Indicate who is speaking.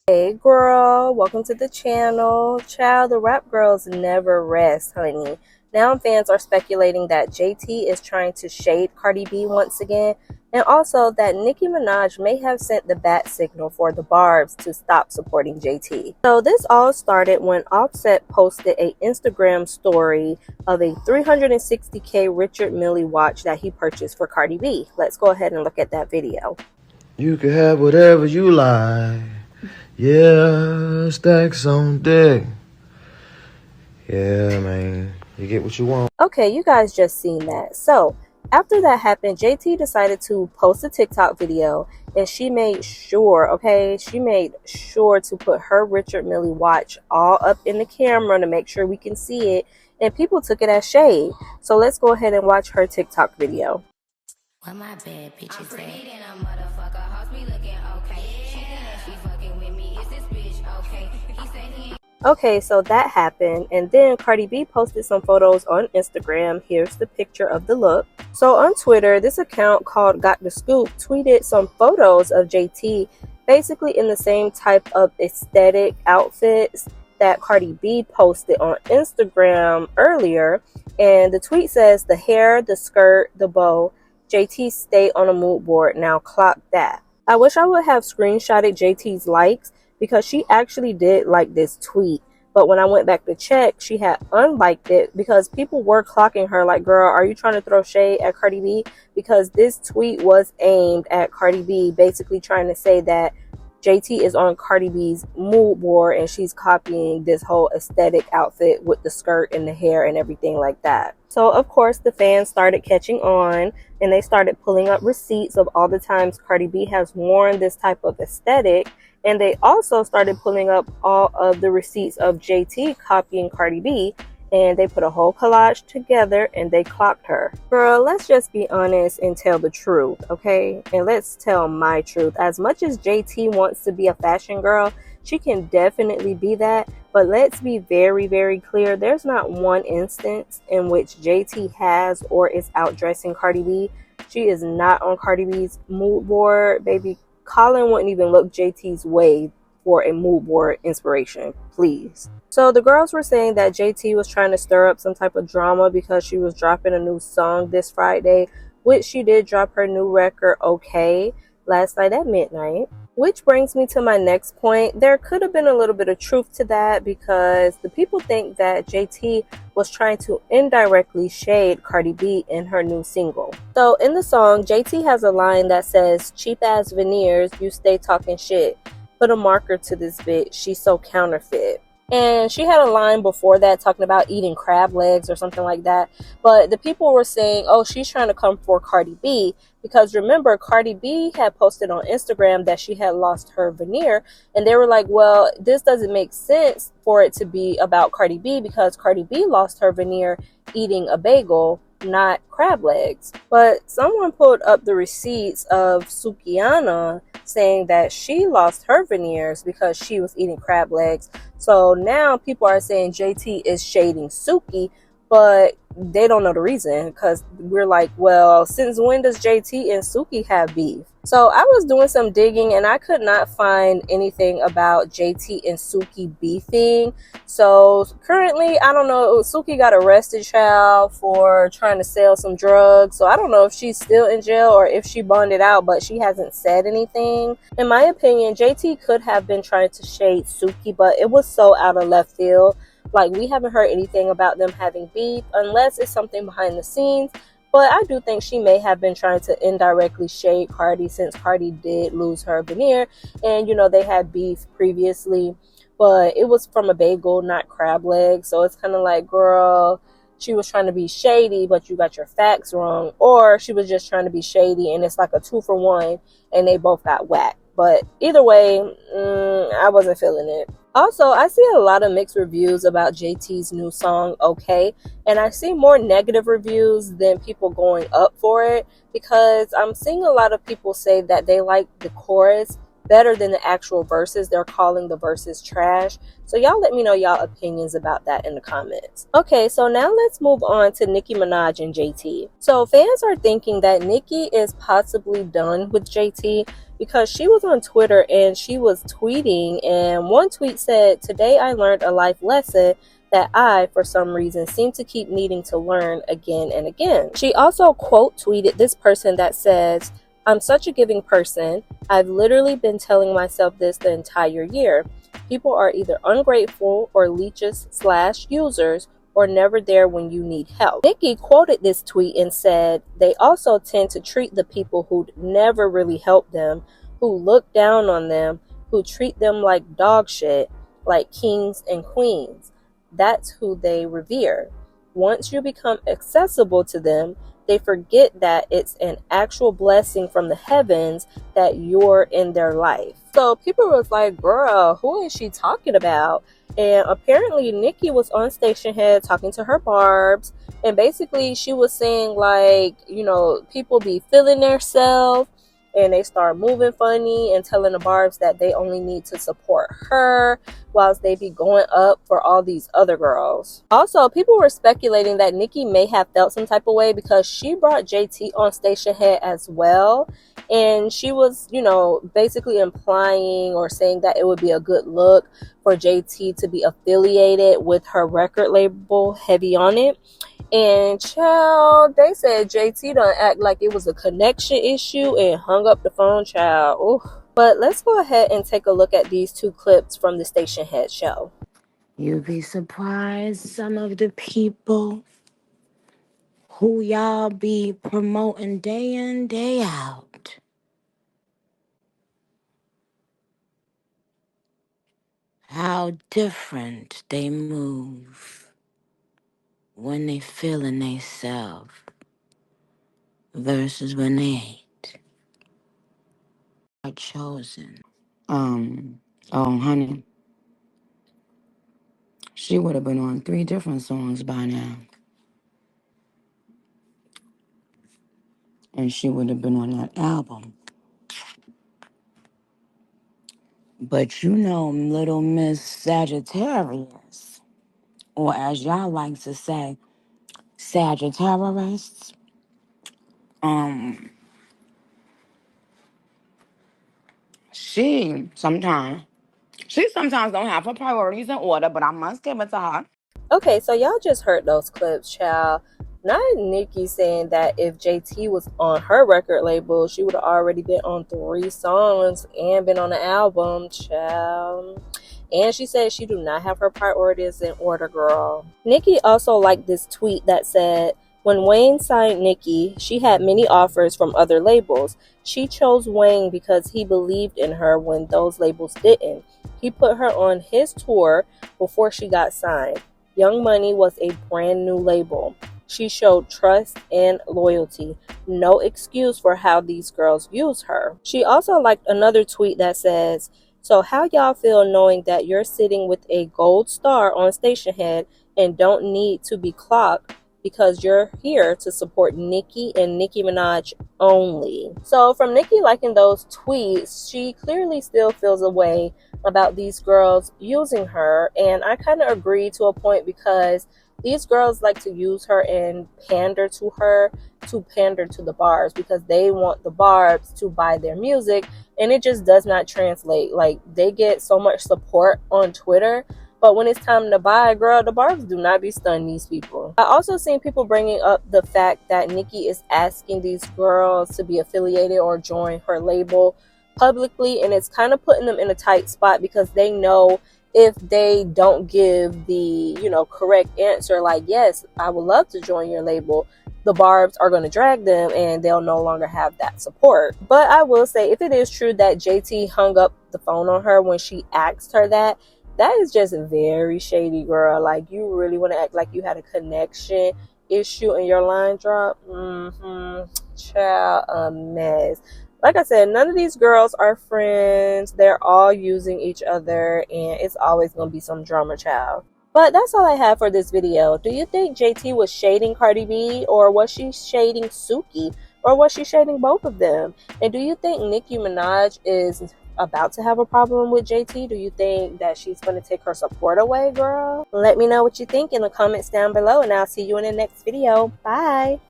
Speaker 1: Hey girl, welcome to the channel. Child, the rap girls never rest, honey. Now fans are speculating that JT is trying to shade Cardi B once again, and also that Nicki Minaj may have sent the bat signal for the Barbs to stop supporting JT. So this all started when Offset posted a Instagram story of a $360K Richard Mille watch that he purchased for Cardi B. Let's go ahead and look at that video.
Speaker 2: You can have whatever you like. Yeah, stacks on deck. Yeah, man. You get what you want.
Speaker 1: Okay, you guys just seen that. So after that happened, JT decided to post a TikTok video, and she made sure to put her Richard Mille watch all up in the camera to make sure we can see it, and people took it as shade. So let's go ahead and watch her TikTok video.
Speaker 3: What my bad bitches say? I'm a motherfucker, house be looking okay. She saying she fucking with me, is this bitch okay? He said he ain't.
Speaker 1: Okay, so that happened, and then Cardi B posted some photos on Instagram. Here's the picture of the look. So on Twitter, this account called Got the Scoop tweeted some photos of JT basically in the same type of aesthetic outfits that Cardi B posted on Instagram earlier. And the tweet says, the hair, the skirt, the bow, JT stay on a mood board, now clock that. I wish I would have screenshotted JT's likes, because she actually did like this tweet, but when I went back to check, she had unliked it because people were clocking her like, girl, are you trying to throw shade at Cardi B? Because this tweet was aimed at Cardi B, basically trying to say that JT is on Cardi B's mood board and she's copying this whole aesthetic outfit with the skirt and the hair and everything like that. So of course the fans started catching on, and they started pulling up receipts of all the times Cardi B has worn this type of aesthetic. And they also started pulling up all of the receipts of JT copying Cardi B, and they put a whole collage together and they clocked her. Girl, let's just be honest and tell the truth, okay? And let's tell my truth. As much as JT wants to be a fashion girl, she can definitely be that. But let's be very, very clear. There's not one instance in which JT has or is outdressing Cardi B. She is not on Cardi B's mood board, baby. Colin wouldn't even look JT's way for a mood board inspiration, please. So the girls were saying that JT was trying to stir up some type of drama because she was dropping a new song this Friday, which she did drop her new record, Okay, last night at midnight. Which brings me to my next point. There could have been a little bit of truth to that, because the people think that JT was trying to indirectly shade Cardi B in her new single. So in the song, JT has a line that says, cheap ass veneers, you stay talking shit. Put a marker to this bitch, she's so counterfeit. And she had a line before that talking about eating crab legs or something like that. But the people were saying, oh, she's trying to come for Cardi B. Because remember, Cardi B had posted on Instagram that she had lost her veneer. And they were like, well, this doesn't make sense for it to be about Cardi B, because Cardi B lost her veneer eating a bagel, not crab legs. But someone pulled up the receipts of Sukiana saying that she lost her veneers because she was eating crab legs. So now people are saying JT is shading Suki, but they don't know the reason, because we're like, well, since when does JT and Suki have beef? So I was doing some digging and I could not find anything about JT and Suki beefing. So currently, I don't know, Suki got arrested, child, for trying to sell some drugs. So I don't know if she's still in jail or if she bonded out, but she hasn't said anything. In my opinion, JT could have been trying to shade Suki, but it was so out of left field. Like, we haven't heard anything about them having beef unless it's something behind the scenes. But I do think she may have been trying to indirectly shade Cardi, since Cardi did lose her veneer. And, you know, they had beef previously, but it was from a bagel, not crab legs. So it's kind of like, girl, she was trying to be shady, but you got your facts wrong. Or she was just trying to be shady and it's like a 2-for-1 and they both got whacked. But either way, I wasn't feeling it. Also, I see a lot of mixed reviews about JT's new song, Okay, and I see more negative reviews than people going up for it, because I'm seeing a lot of people say that they like the chorus, better than the actual verses. They're calling the verses trash. So y'all let me know y'all opinions about that in the comments. Okay, so now let's move on to Nicki Minaj and JT. So fans are thinking that Nicki is possibly done with JT because she was on Twitter and she was tweeting, and one tweet said, "Today I learned a life lesson that I, for some reason, seem to keep needing to learn again and again." She also quote tweeted this person that says, "I'm such a giving person. I've literally been telling myself this the entire year. People are either ungrateful or leeches/users or never there when you need help." Nicki quoted this tweet and said, "They also tend to treat the people who'd never really help them, who look down on them, who treat them like dog shit, like kings and queens. That's who they revere. Once you become accessible to them, they forget that it's an actual blessing from the heavens that you're in their life." So people was like, girl, who is she talking about? And apparently Nicki was on Station Head talking to her barbs, and basically she was saying, like, you know, people be feeling themselves and they start moving funny and telling the barbs that they only need to support her whilst they be going up for all these other girls. Also, people were speculating that Nicki may have felt some type of way because she brought JT on Station Head as well, and she was, you know, basically implying or saying that it would be a good look for JT to be affiliated with her record label, Heavy on It. And child, they said JT done act like it was a connection issue and hung up the phone, child. Ooh. But let's go ahead and take a look at these two clips from the Station Head show.
Speaker 4: You'd be surprised some of the people who y'all be promoting day in, day out. How different they move when they feeling they self versus when they ain't. Are chosen. Oh honey, she would have been on 3 different songs by now. And she would have been on that album. But you know, little Miss Sagittarius, or as y'all like to say, Sagittarius, um, she sometimes don't have her priorities in order, but I must give it to her.
Speaker 1: Okay, so y'all just heard those clips, child. Not Nicki saying that if JT was on her record label, she would have already been on 3 songs and been on an album, child. And she said she do not have her priorities in order, girl. Nicki also liked this tweet that said, "When Wayne signed Nicki, she had many offers from other labels. She chose Wayne because he believed in her when those labels didn't. He put her on his tour before she got signed. Young Money was a brand new label. She showed trust and loyalty. No excuse for how these girls use her." She also liked another tweet that says, "So how y'all feel knowing that you're sitting with a gold star on Station Head and don't need to be clocked because you're here to support Nicki and Nicki Minaj only?" So from Nicki liking those tweets, she clearly still feels a way about these girls using her, and I kind of agree to a point because these girls like to use her and pander to her to pander to the barbs because they want the barbs to buy their music, and it just does not translate. Like, they get so much support on Twitter, but when it's time to buy, girl, the barbs do not be stunning these people. I also seen people bringing up the fact that Nicki is asking these girls to be affiliated or join her label publicly, and it's kind of putting them in a tight spot because they know if they don't give the, you know, correct answer, like, yes, I would love to join your label, the barbs are going to drag them and they'll no longer have that support. But I will say, if it is true that JT hung up the phone on her when she asked her that, that is just very shady, girl. Like, you really want to act like you had a connection issue in your line drop? Child, a mess. Like I said, none of these girls are friends. They're all using each other, and it's always going to be some drama, child. But that's all I have for this video. Do you think JT was shading Cardi B, or was she shading Suki, or was she shading both of them? And do you think Nicki Minaj is about to have a problem with JT? Do you think that she's going to take her support away, girl? Let me know what you think in the comments down below, and I'll see you in the next video. Bye.